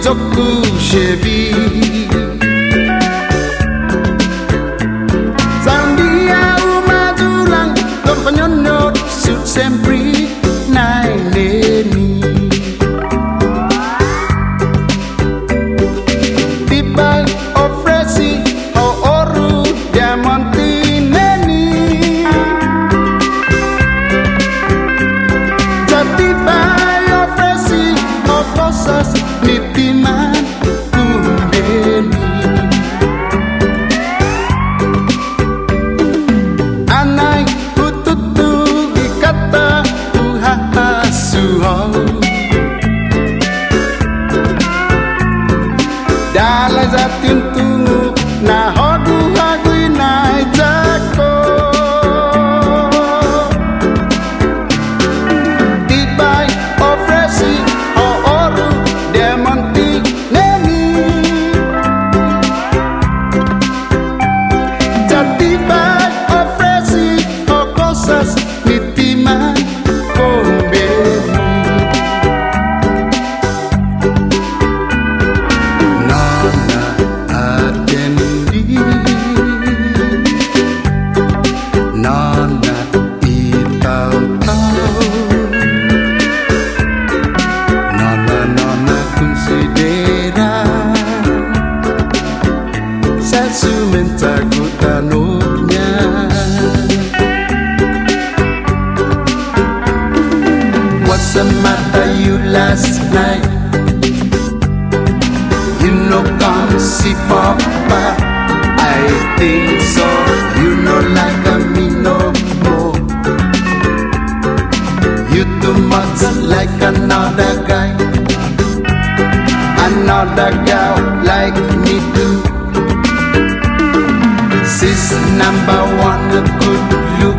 Soku Chevy Zambia umajulang Don panyonyo sud sempre nai neni Tibai ofresi o oru diamanti neni Jatibai ofresi o cosas nitiman kundeni Anai ututu dikata uhasuho Dalai zatin tungu na hodu hagui nai jako Tibai ofresi o oru demonti neni Jatibai ofresi o cosas nitiman kombeni Nona atendi Nona itau-tau Nona considera Sasu mentaku tanuknya What's the matter you last night? You know come see Papa I think so You know like me no more You too much like another guy Another girl like me too Sis number one, a good look